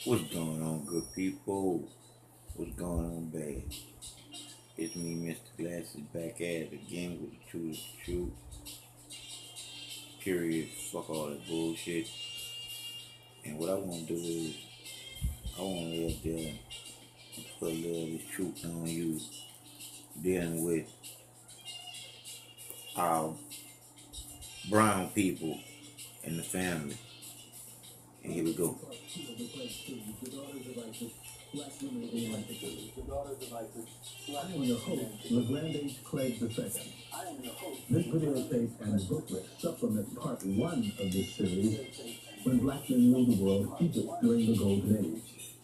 What's going on, good people? What's going on, bad? It's me, Mr. Glasses, back at it again with the truth is the truth. Period. Fuck all that bullshit. And what I want to do is, I want to live there and put a little of this truth on you, dealing with our brown people and the family. And here we go. I am your host, LeGrand Craig II. This videotape and booklet supplement part one of this series, When Black Men Ruled the World, Egypt During the Golden Age.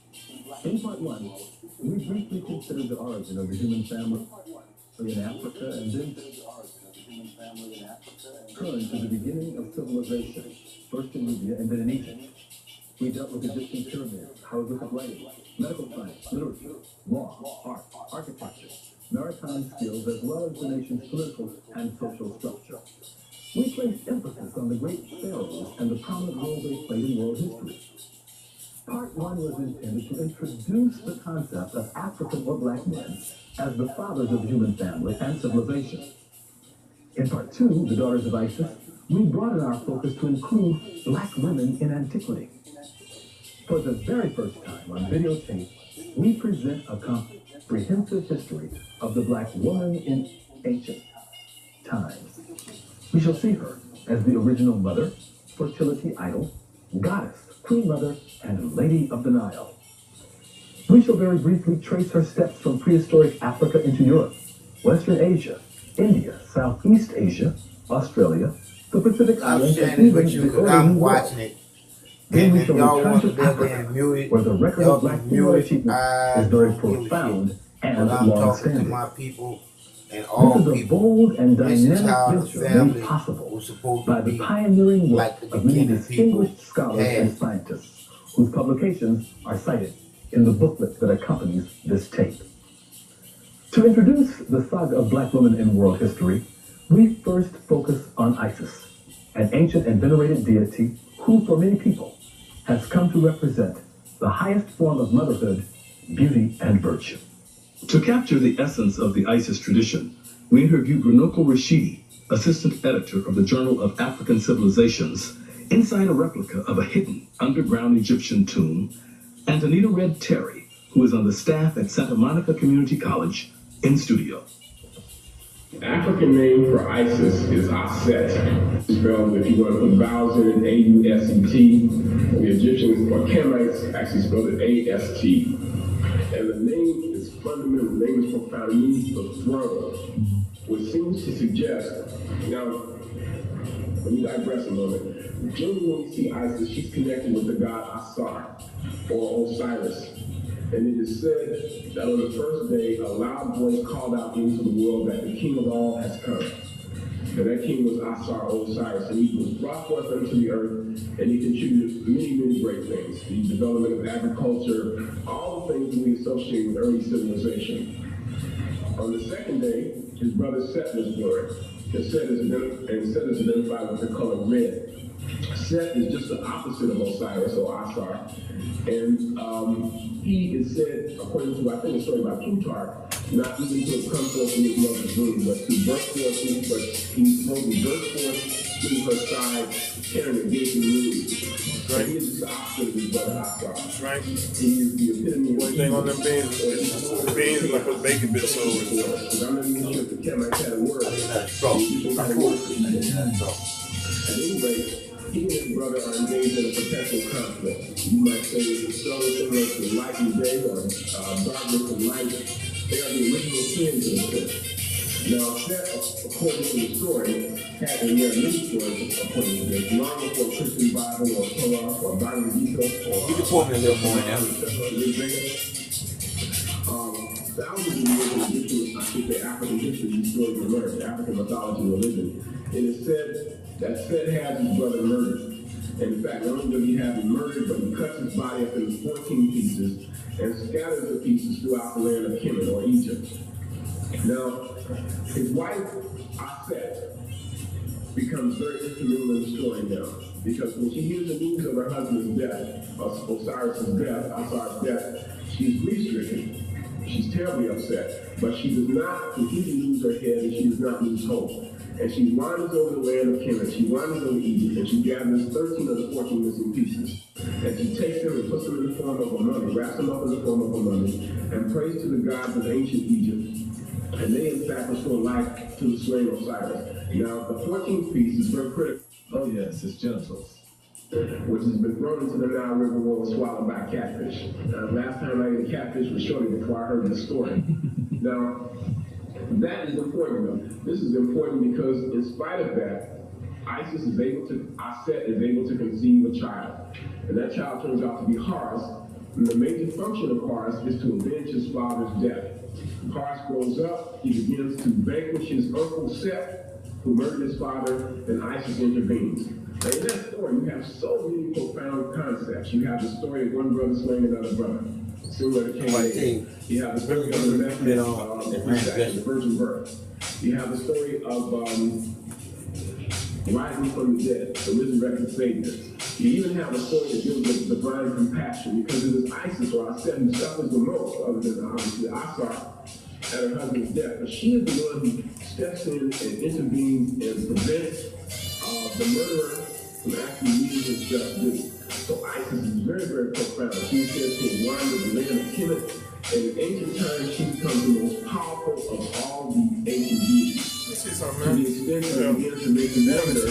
In part one, we briefly considered the origin of the human family in Africa and then turned to the beginning of civilization, first in Libya and then in Egypt. We dealt with Egyptian pyramids, hieroglyphic writing, medical science, literature, law, art, architecture, maritime skills, as well as the nation's political and social structure. We placed emphasis on the great pharaohs and the prominent role they played in world history. Part one was intended to introduce the concept of African or black men as the fathers of the human family and civilization. In part two, The Daughters of Isis, we broadened our focus to include black women in antiquity. For the very first time on videotape, we present a comprehensive history of the black woman in ancient times. We shall see her as the original mother, fertility idol, goddess, queen mother, and lady of the Nile. We shall very briefly trace her steps from prehistoric Africa into Europe, Western Asia, India, Southeast Asia, Australia, the Pacific Islands, and even the early New World. Then we shall return to Africa, where the record of black female achievement is very profound and long-standing. This is a bold and dynamic venture made possible by the pioneering work of many distinguished scholars and scientists, whose publications are cited in the booklet that accompanies this tape. To introduce the saga of black women in world history, we first focus on Isis, an ancient and venerated deity who, for many people, has come to represent the highest form of motherhood, beauty, and virtue. To capture the essence of the Isis tradition, we interviewed Runoko Rashidi, assistant editor of the Journal of African Civilizations, inside a replica of a hidden underground Egyptian tomb, and Anita Red Terry, who is on the staff at Santa Monica Community College, in studio. The African name for Isis is Aset. Spelled, if you want to put vowels in it, A-U-S-E-T. The Egyptians, or Canaanites, actually spelled it A-S-T. And the name is fundamental. The name is profound. It means the throne, which seems to suggest, now, let me digress a moment. Generally, when we see Isis, she's connected with the god Asar, or Osiris. And it is said that on the first day, a loud voice called out into the world that the king of all has come. And that king was Asar Osiris, and he was brought forth unto the earth, and he contributed many, many great things. The development of agriculture, all the things that we associate with early civilization. On the second day, his brother Set was born. And Set is identified with the color red. Set is just the opposite of Osiris or Asar. And he is said, according to, I think, a story about Plutarch, not even to have come forth from his mother's womb, but to birth forth, but he's supposed to birth forth through her side, carrying a gaping wound. Right. He is just the opposite of his brother Asar. Right. He is the epitome of... One thing on them beans, the beans like a bacon bit so. Because I'm not even sure if the Canaanites had a word. At any rate, he and his brother are engaged in a perpetual conflict. You might say it's so similar to light and day or darkness and light. They are the original twins of the church. Now, Seth, according to the story, had, and there are many stories according to this, long before Christian Bible or Torah or Bible Gita or... You can pour me a little more now. Thousands of years in Egyptian, I should say African history, these stories emerged, African mythology and religion. It is said that Seth had his brother murdered. And in fact, not only does he have him murdered, but he cuts his body up into 14 pieces and scatters the pieces throughout the land of Kemet or Egypt. Now, his wife, Aset, becomes very instrumental in the story now. because when she hears the news of her husband's death, Osiris' death, she's grief-stricken. She's terribly upset, but she does not completely lose her head and she does not lose hope. And she wanders over the land of Canaan, she wanders over Egypt, and she gathers 13 of the 14 missing pieces. And she takes them and puts them in the form of a mummy, wraps them up in the form of a mummy, and prays to the gods of ancient Egypt. And they, in fact, restore life to the slain Osiris. Now, the 14th piece is very critical. Oh yes, his genitals. Which has been thrown into the Nile River and was swallowed by a catfish. Last time I ate a catfish was shortly before I heard the story. Now, that is important though. This is important because in spite of that, Aset is able to conceive a child. And that child turns out to be Horus. And the major function of Horus is to avenge his father's death. Horus grows up, he begins to vanquish his uncle Set, who murdered his father, and Isis intervenes. Now, in that story, you have so many profound concepts. You have the story of one brother slaying another brother, similar to Cain. You have the story of the method of the virgin birth. You have the story of rising from the dead, the resurrected Savior. You even have a story that deals with divine compassion, because it is Isis, or Aset, who suffers the most, other than obviously Asar, at her husband's death. But she is the one who steps in and intervenes and prevents the murderer from actually meeting his just due. So Isis is very, very profound. She is said to have wandered the land of Kemet, and in ancient times she becomes the most powerful of all the ancient deities. To the extent that it begins to make you wonder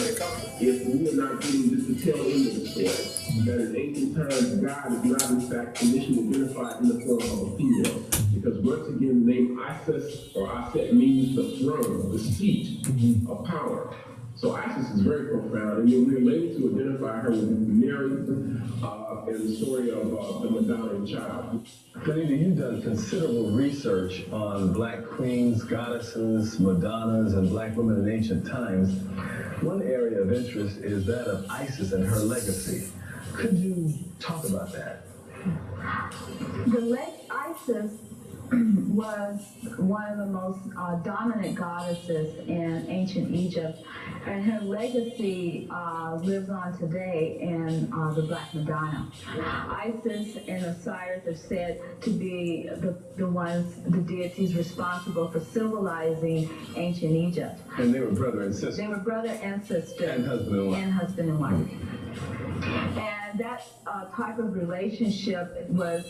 if we are not getting just the tail end of the story. That in ancient times, God is not in fact initially identified in the form of a female. Because once again, the name Isis or Aset means the throne, the seat of power. So Isis is very profound, and we're able to identify her with Mary and the story of the Madonna child. Fernanda, you've done considerable research on Black queens, goddesses, Madonnas, and Black women in ancient times. One area of interest is that of Isis and her legacy. Could you talk about that? Isis was one of the most dominant goddesses in ancient Egypt, and her legacy lives on today in the Black Madonna. Isis and Osiris are said to be the deities responsible for civilizing ancient Egypt. And they were brother and sister. They were brother and sister. And husband and wife. And husband and wife. And that type of relationship was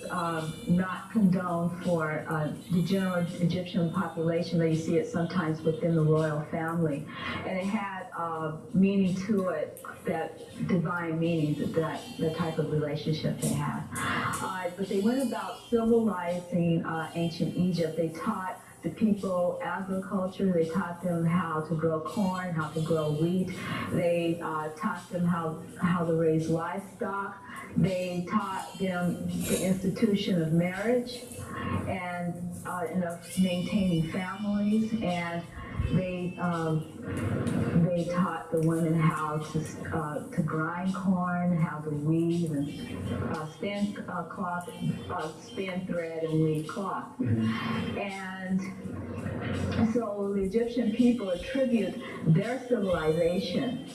not condoned for the general Egyptian population, though you see it sometimes within the royal family. And it had meaning to it, that divine meaning, that the type of relationship they had. But they went about civilizing ancient Egypt. They taught the people agriculture. They taught them how to grow corn, how to grow wheat. They taught them how to raise livestock. They taught them the institution of marriage and of maintaining families. And they taught the women how to grind corn, how to weave and spin thread and weave cloth. And so the Egyptian people attribute their civilization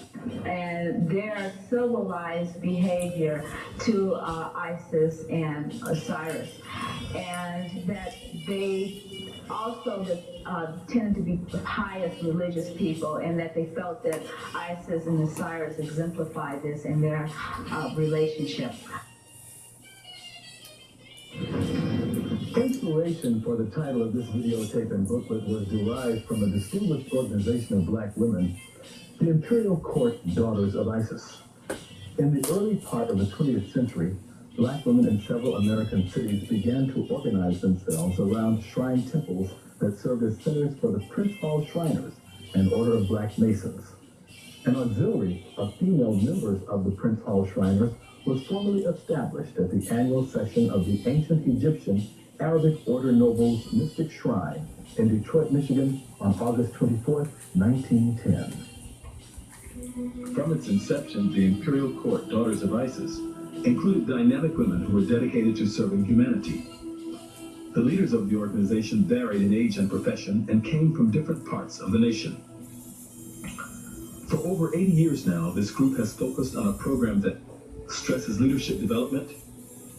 and their civilized behavior to Isis and Osiris, and that they also tended to be pious religious people, and that they felt that Isis and Osiris exemplified this in their relationship. Inspiration for the title of this videotape and booklet was derived from a distinguished organization of Black women, the Imperial Court Daughters of Isis. In the early part of the 20th century, Black women in several American cities began to organize themselves around shrine temples that served as centers for the Prince Hall Shriners, an order of Black Masons. An auxiliary of female members of the Prince Hall Shriners was formally established at the annual session of the ancient Egyptian Arabic Order Nobles Mystic Shrine in Detroit, Michigan on August 24, 1910. From its inception, the Imperial Court Daughters of Isis included dynamic women who were dedicated to serving humanity. The leaders of the organization varied in age and profession and came from different parts of the nation. For over 80 years now, this group has focused on a program that stresses leadership development,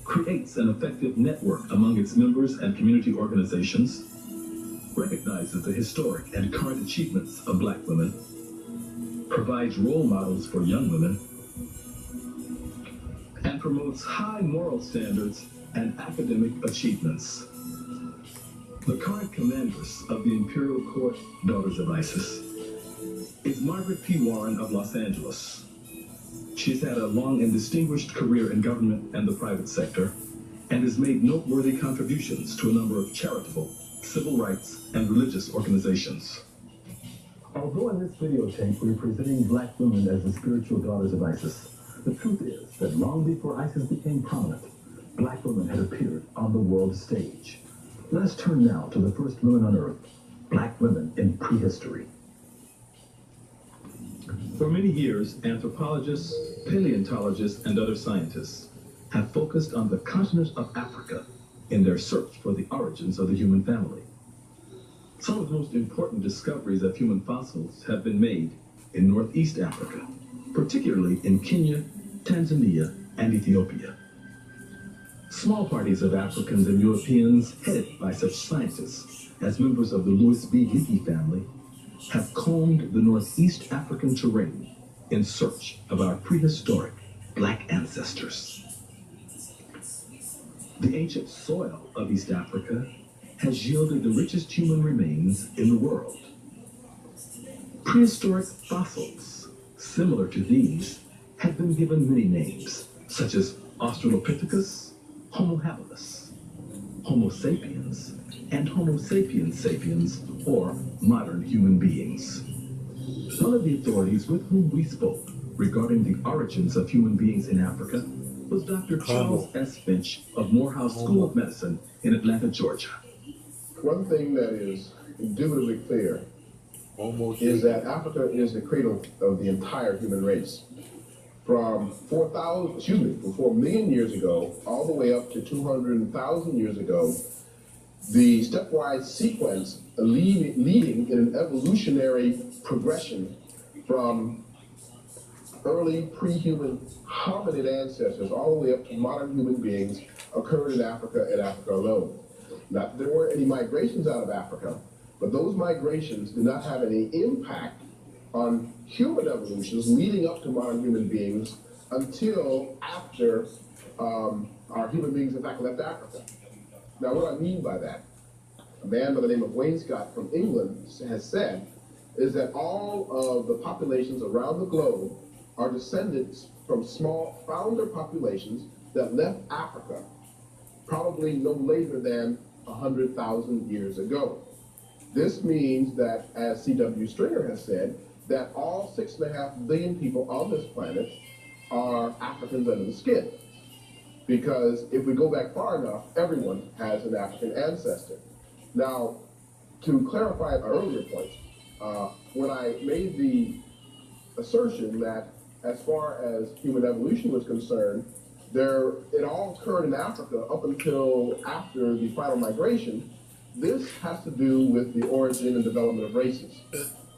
creates an effective network among its members and community organizations, recognizes the historic and current achievements of Black women, provides role models for young women, and promotes high moral standards and academic achievements. The current commandress of the Imperial Court Daughters of Isis is Margaret P. Warren of Los Angeles. She's had a long and distinguished career in government and the private sector, and has made noteworthy contributions to a number of charitable, civil rights, and religious organizations. Although in this videotape we're presenting Black women as the spiritual daughters of Isis, the truth is that long before Isis became prominent, Black women had appeared on the world stage. Let's turn now to the first women on Earth, Black women in prehistory. For many years, anthropologists, paleontologists, and other scientists have focused on the continent of Africa in their search for the origins of the human family. Some of the most important discoveries of human fossils have been made in Northeast Africa, particularly in Kenya, Tanzania, and Ethiopia. Small parties of Africans and Europeans, headed by such scientists as members of the Louis B. Leakey family, have combed the Northeast African terrain in search of our prehistoric Black ancestors. The ancient soil of East Africa has yielded the richest human remains in the world. Prehistoric fossils similar to these have been given many names, such as Australopithecus, Homo habilis, Homo sapiens, and Homo sapiens sapiens, or modern human beings. One of the authorities with whom we spoke regarding the origins of human beings in Africa was Dr. Charles S. Finch of Morehouse School of Medicine in Atlanta, Georgia. One thing that is indubitably clear is that Africa is the cradle of the entire human race. From 4 million years ago, all the way up to 200,000 years ago, the stepwise sequence leading in an evolutionary progression from early pre-human hominid ancestors all the way up to modern human beings occurred in Africa and Africa alone. Not that there weren't any migrations out of Africa, but those migrations did not have any impact on human evolutions leading up to modern human beings until after our human beings in fact left Africa. Now what do I mean by that? A man by the name of Wainscott from England has said is that all of the populations around the globe are descendants from small founder populations that left Africa probably no later than 100,000 years ago. This means that, as C.W. Stringer has said, that all 6.5 billion people on this planet are Africans under the skin. Because if we go back far enough, everyone has an African ancestor. Now, to clarify an earlier point, when I made the assertion that as far as human evolution was concerned, it all occurred in Africa up until after the final migration, this has to do with the origin and development of races.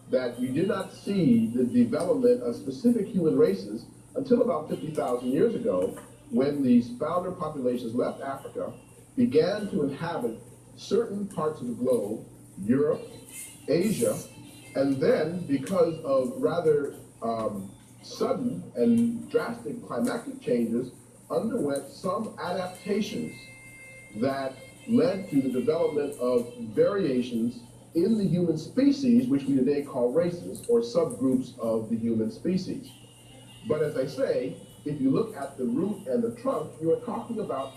That you did not see the development of specific human races until about 50,000 years ago, when these founder populations left Africa, began to inhabit certain parts of the globe, Europe, Asia, and then because of rather sudden and drastic climatic changes, underwent some adaptations that led to the development of variations in the human species, which we today call races, or subgroups of the human species. But as I say, if you look at the root and the trunk, you are talking about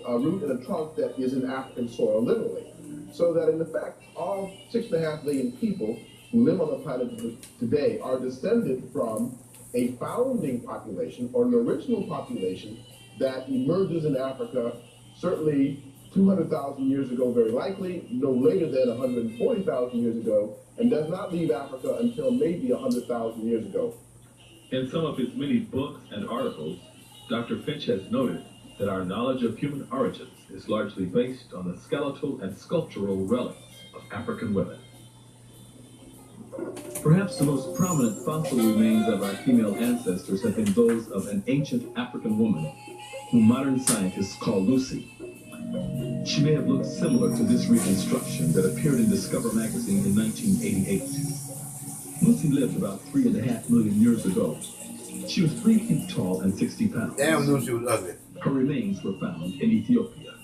a root and a trunk that is in African soil, literally. So that in effect, all 6.5 billion people who live on the planet today are descended from a founding population, or an original population, that emerges in Africa, certainly 200,000 years ago, very likely, no later than 140,000 years ago, and does not leave Africa until maybe 100,000 years ago. In some of his many books and articles, Dr. Finch has noted that our knowledge of human origins is largely based on the skeletal and sculptural relics of African women. Perhaps the most prominent fossil remains of our female ancestors have been those of an ancient African woman whom modern scientists call Lucy. She may have looked similar to this reconstruction that appeared in Discover magazine in 1988. Lucy lived about 3.5 million years ago. She was 3 feet tall and 60 pounds. Damn, Lucy was ugly. Her remains were found in Ethiopia.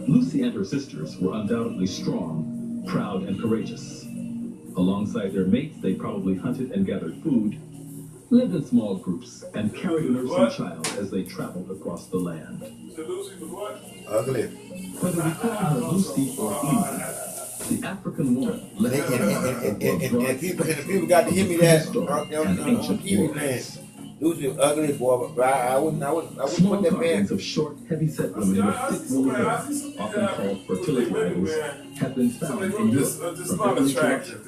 Lucy and her sisters were undoubtedly strong, proud, and courageous. Alongside their mates, they probably hunted and gathered food, lived in small groups, and carried a nursing child as they traveled across the land. Lucy was what? Ugly. Whether we call her Lucy or Evie, the African woman left And people got to hear me that on TV land. Lucy was ugly, boy, but I wouldn't small put that man. carvings of short, heavy-set women with thick woolly hair, often called fertility idols, have been found in Europe It's from not early attractive.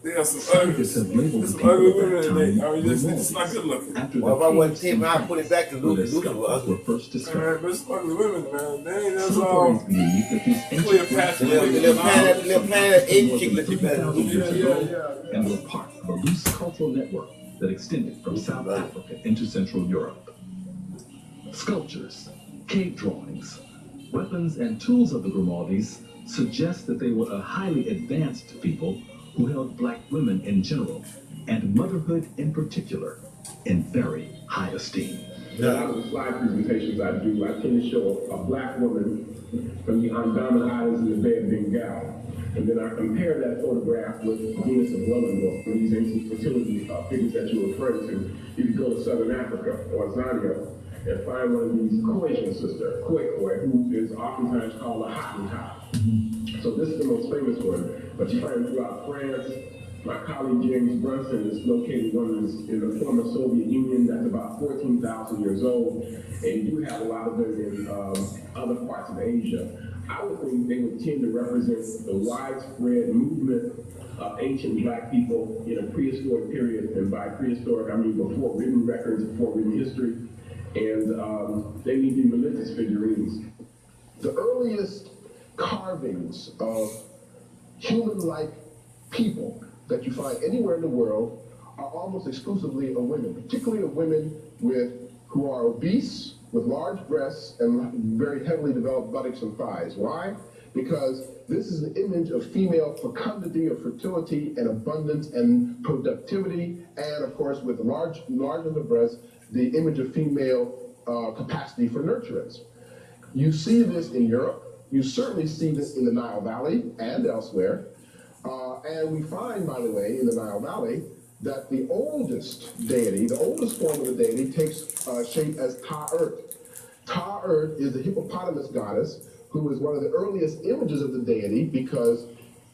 There are some ugly, scientists have labeled there's the some ugly people women at in that there. time I mean, it's not good looking. after Well, if I the wasn't caves him, I'd put it back to where Lucy. the Lucy was skulls ugly. were first discovered. But some ugly women, man. That's Some all. authorities believe that these ancient Cleopatra, The little planet ate more chick than looking better. 50,000 years Lucy. ago and were part of a loose cultural network that extended from South Africa into Central Europe. Sculptures, cave drawings, weapons, and tools of the Grimaldis suggest that they were a highly advanced people who held black women in general, and motherhood in particular, in very high esteem. A lot of the slide presentations I do, I tend to show a black woman from the Andaman Islands in the Bay of Bengal. And then I compare that photograph with Venus of Willendorf, one of these ancient fertility figures that you referred to. You can go to Southern Africa or Zambia and find one of these Croatian sister, Khoikhoi, who is oftentimes called a Hottentot. So this is the most famous one, but you find throughout France. My colleague James Brunson is located one in the former Soviet Union that's about 14,000 years old, and you do have a lot of them in other parts of Asia. I would think they would tend to represent the widespread movement of ancient black people in a prehistoric period, and by prehistoric I mean before written records, before written history, and they need to be religious figurines. The earliest carvings of human-like people that you find anywhere in the world are almost exclusively of women, particularly of women who are obese, with large breasts and very heavily developed buttocks and thighs. Why? Because this is an image of female fecundity, of fertility and abundance and productivity, and of course with large of the breasts, the image of female capacity for nurturance. You see this in Europe. You certainly see this in the Nile Valley and elsewhere. And we find, by the way, in the Nile Valley, that the oldest deity, the oldest form of the deity, takes shape as Ta-Urt. Ta-Urt is the hippopotamus goddess who is one of the earliest images of the deity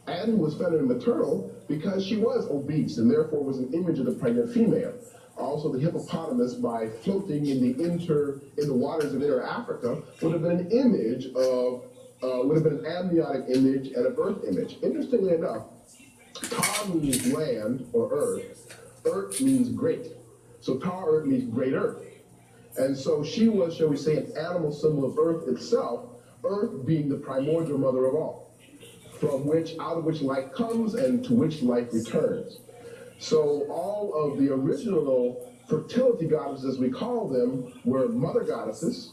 and who was feminine and maternal because she was obese and therefore was an image of the pregnant female. Also, the hippopotamus, by floating in the waters of inner Africa, would have been an image of would have been an amniotic image and an earth image. Interestingly enough, Ta means land or earth. Urt means great. So Ta-Urt means great earth. And so she was, shall we say, an animal symbol of earth itself, earth being the primordial mother of all, out of which life comes and to which life returns. So all of the original fertility goddesses, as we call them, were mother goddesses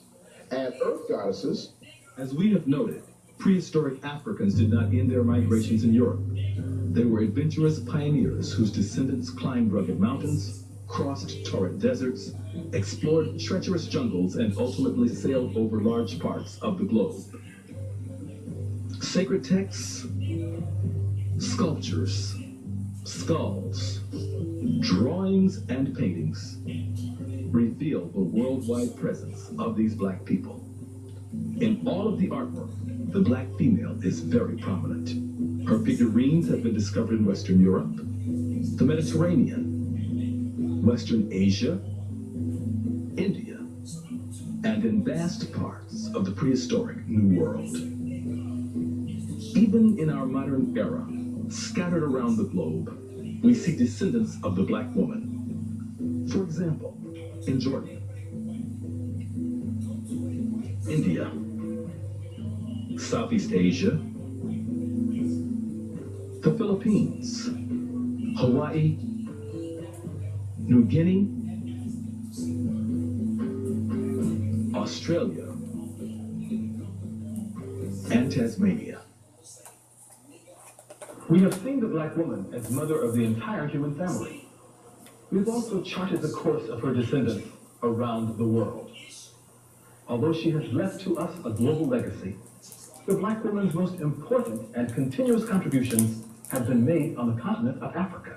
and earth goddesses. As we have noted, prehistoric Africans did not end their migrations in Europe. They were adventurous pioneers whose descendants climbed rugged mountains, crossed torrid deserts, explored treacherous jungles, and ultimately sailed over large parts of the globe. Sacred texts, sculptures, skulls, drawings, and paintings reveal the worldwide presence of these black people. In all of the artwork, the black female is very prominent. Her figurines have been discovered in Western Europe, the Mediterranean, Western Asia, India, and in vast parts of the prehistoric New World. Even in our modern era, scattered around the globe, we see descendants of the black woman. For example, in Jordan, India, Southeast Asia, the Philippines, Hawaii, New Guinea, Australia, and Tasmania. We have seen the black woman as mother of the entire human family. We've also charted the course of her descendants around the world. Although she has left to us a global legacy, the black woman's most important and continuous contributions have been made on the continent of Africa.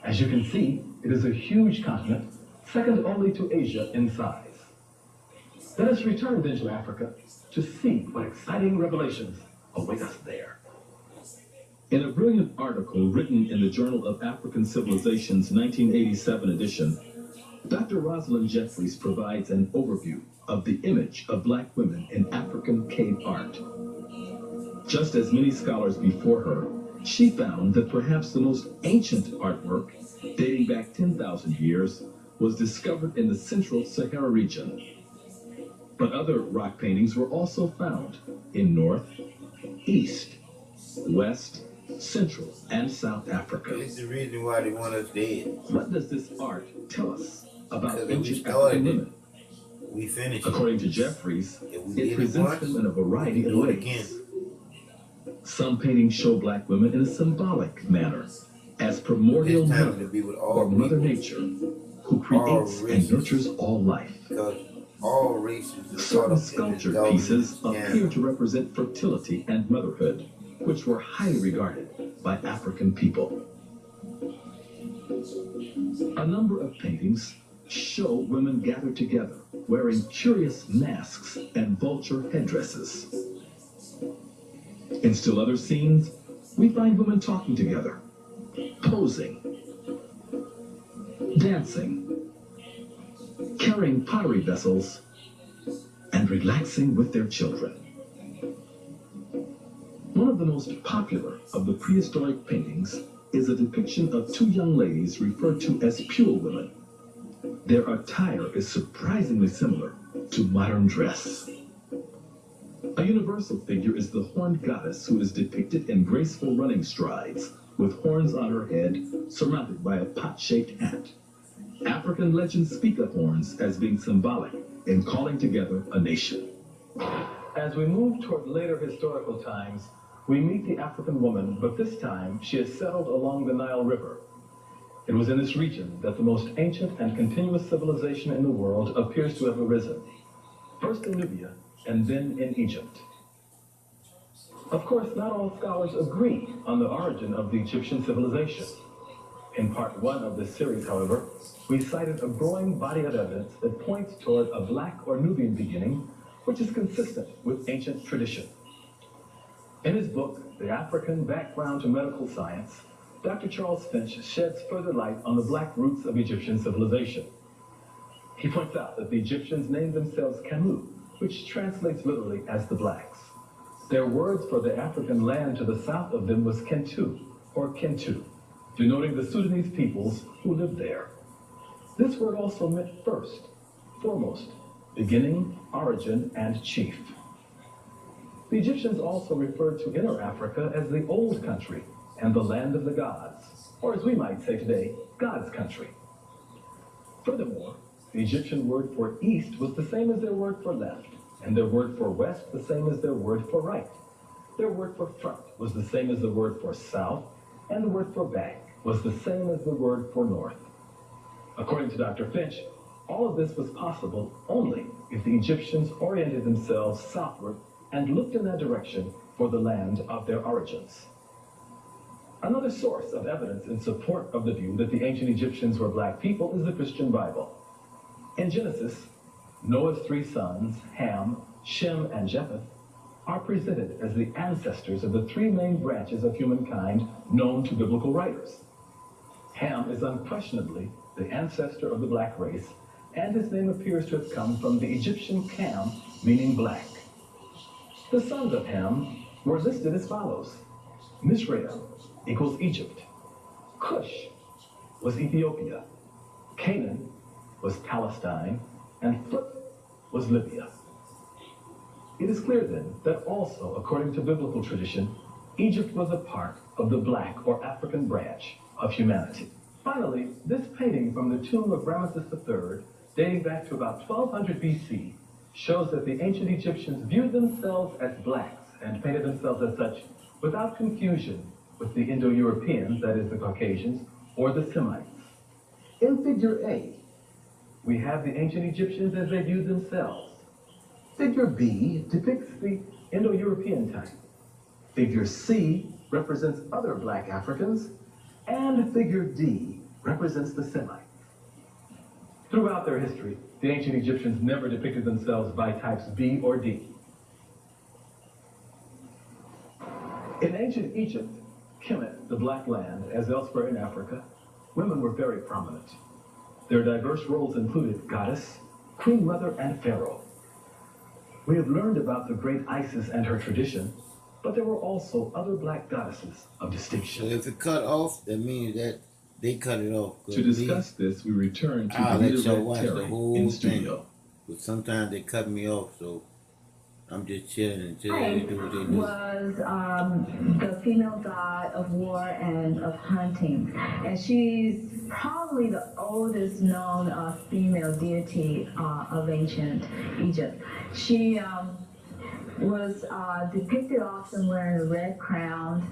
As you can see, it is a huge continent, second only to Asia in size. Let us return then to Africa to see what exciting revelations await us there. In a brilliant article written in the Journal of African Civilization's 1987 edition, Dr. Rosalind Jeffries provides an overview of the image of black women in African cave art. Just as many scholars before her, she found that perhaps the most ancient artwork, dating back 10,000 years, was discovered in the central Sahara region. But other rock paintings were also found in North, East, West, Central, and South Africa. This is the reason why they want us dead. What does this art tell us about Because ancient African women? We finished. According to Jeffries, it it presents once, them in a variety of do it ways. again. Some paintings show black women in a symbolic manner, as primordial This time mother to be with all or Mother people. Nature, who creates and races. nurtures all life. Because all races are caught Certain up in this sculptured dog pieces scam. appear to represent fertility and motherhood, which were highly regarded by African people. A number of paintings show women gathered together, wearing curious masks and vulture headdresses. In still other scenes, we find women talking together, posing, dancing, carrying pottery vessels, and relaxing with their children. One of the most popular of the prehistoric paintings is a depiction of two young ladies referred to as Pule women. Their attire is surprisingly similar to modern dress. A universal figure is the horned goddess, who is depicted in graceful running strides, with horns on her head, surmounted by a pot-shaped hat. African legends speak of horns as being symbolic in calling together a nation. As we move toward later historical times, we meet the African woman, but this time she is settled along the Nile River. It was in this region that the most ancient and continuous civilization in the world appears to have arisen, first in Nubia and then in Egypt. Of course, not all scholars agree on the origin of the Egyptian civilization. In part one of this series, however, we cited a growing body of evidence that points toward a black or Nubian beginning, which is consistent with ancient tradition. In his book, The African Background to Medical Science, Dr. Charles Finch sheds further light on the black roots of Egyptian civilization. He points out that the Egyptians named themselves Kamu, which translates literally as the blacks. Their words for the African land to the south of them was Kentu, or Kentu, denoting the Sudanese peoples who lived there. This word also meant first, foremost, beginning, origin, and chief. The Egyptians also referred to Inner Africa as the Old Country and the Land of the Gods, or as we might say today, God's Country. Furthermore, the Egyptian word for east was the same as their word for left, and their word for west the same as their word for right. Their word for front was the same as the word for south, and the word for back was the same as the word for north. According to Dr. Finch, all of this was possible only if the Egyptians oriented themselves southward and looked in that direction for the land of their origins. Another source of evidence in support of the view that the ancient Egyptians were black people is the Christian Bible. In Genesis, Noah's three sons, Ham, Shem, and Japheth, are presented as the ancestors of the three main branches of humankind known to biblical writers. Ham is unquestionably the ancestor of the black race, and his name appears to have come from the Egyptian Cam, meaning black. The sons of Ham were listed as follows. Mizraim equals Egypt. Cush was Ethiopia. Canaan was Palestine, and Phut was Libya. It is clear then that also, according to biblical tradition, Egypt was a part of the black or African branch, of humanity. Finally, this painting from the tomb of Ramesses III, dating back to about 1200 BC, shows that the ancient Egyptians viewed themselves as blacks and painted themselves as such without confusion with the Indo-Europeans, that is the Caucasians, or the Semites. In figure A, we have the ancient Egyptians as they viewed themselves. Figure B depicts the Indo-European type. Figure C represents other black Africans, and figure D represents the Semites. Throughout their history, the ancient Egyptians never depicted themselves by types B or D. In ancient Egypt, Kemet, the Black Land, as elsewhere in Africa, women were very prominent. Their diverse roles included goddess, queen mother, and pharaoh. We have learned about the great Isis and her tradition, but there were also other black goddesses of distinction. So if it cut off, that means that they cut it off. To discuss this, we return to I'll the let y'all Red watch Terry the whole in thing. studio. But sometimes they cut me off, so I'm just chilling until they do what they do. Was the female god of war and of hunting, and she's probably the oldest known female deity of ancient Egypt. She was depicted often wearing a red crown,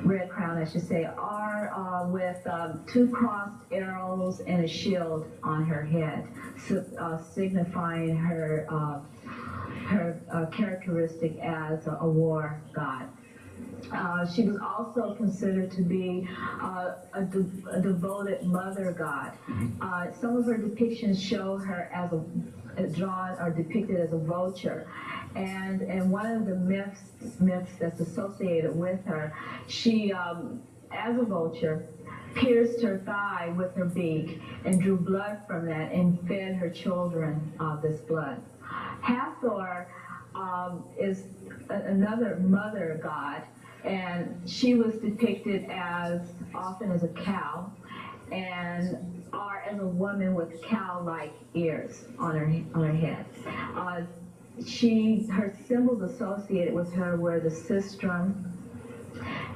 I should say, or with two crossed arrows and a shield on her head, signifying her characteristic as a war god. She was also considered to be a devoted mother god. Some of her depictions show her as drawn or depicted as a vulture. And one of the myths that's associated with her, she, as a vulture, pierced her thigh with her beak and drew blood from that and fed her children this blood. Hathor is another mother god, and she was depicted as often as a cow or as a woman with cow-like ears on her head. Her symbols associated with her were the sistrum,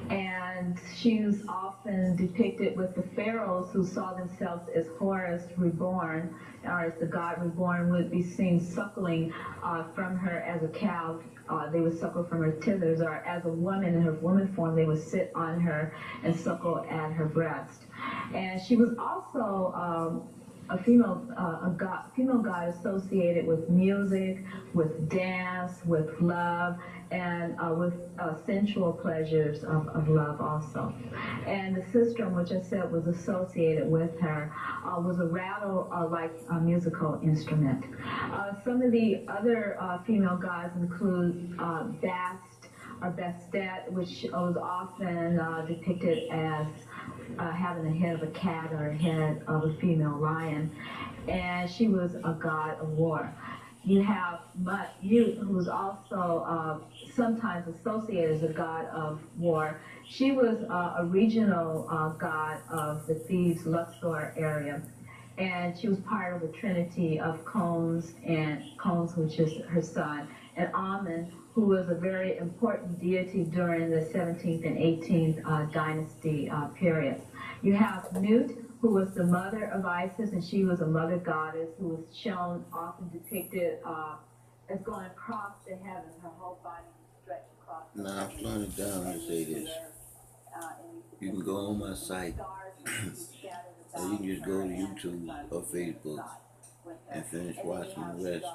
and she was often depicted with the pharaohs who saw themselves as Horus reborn, or as the god reborn would be seen suckling from her as a cow. They would suckle from her tithers, or as a woman in her woman form, they would sit on her and suckle at her breast. And she was also a female god associated with music, with dance, with love, and with sensual pleasures of love also. And the sistrum, which I said was associated with her, was a rattle-like musical instrument. Some of the other female gods include Bast or Bastet, which was often depicted as having the head of a cat or a head of a female lion, and she was a god of war. You have Mut, who was also sometimes associated as a god of war. She was a regional god of the Thebes, Luxor area, and she was part of the trinity of Khons, which is her son, and Amun, who was a very important deity during the 17th and 18th dynasty period. You have Nut, who was the mother of Isis, and she was a mother goddess who was shown, often depicted as going across the heavens, her whole body stretched across the Now, I'm slowing it down and say this. You can go on my site, or you can just go to YouTube or Facebook and finish watching the rest,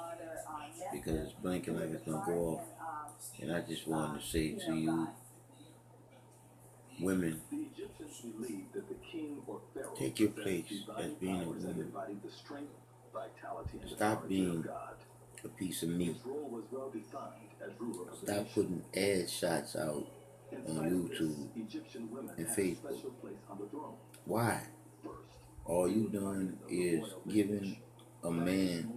because it's blinking like it's going to go off. And I just wanted to say to you, women, take your place as being a woman. Stop being a piece of meat. Stop putting ad shots out on YouTube and Facebook. Why? All you doing is giving a man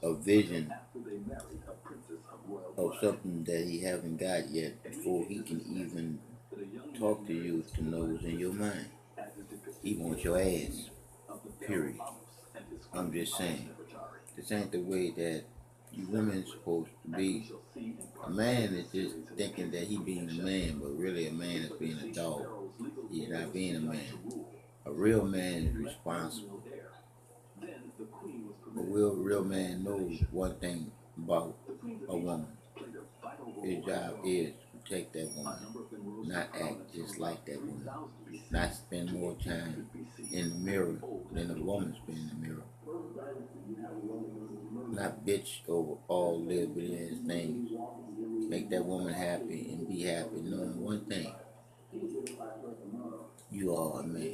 a vision of something that he haven't got yet before he can even talk to you to know what's in your mind. He wants your ass. Period. I'm just saying. This ain't the way that You women supposed to be. A man is just thinking that he being a man, but really a man is being a dog. He's not being a man. A real man is responsible. A real man knows one thing about a woman. His job is to protect that woman, not act just like that woman, not spend more time in the mirror than a woman spend in the mirror, not bitch over all little bitty ass things. Make that woman happy and be happy knowing one thing: you are a man.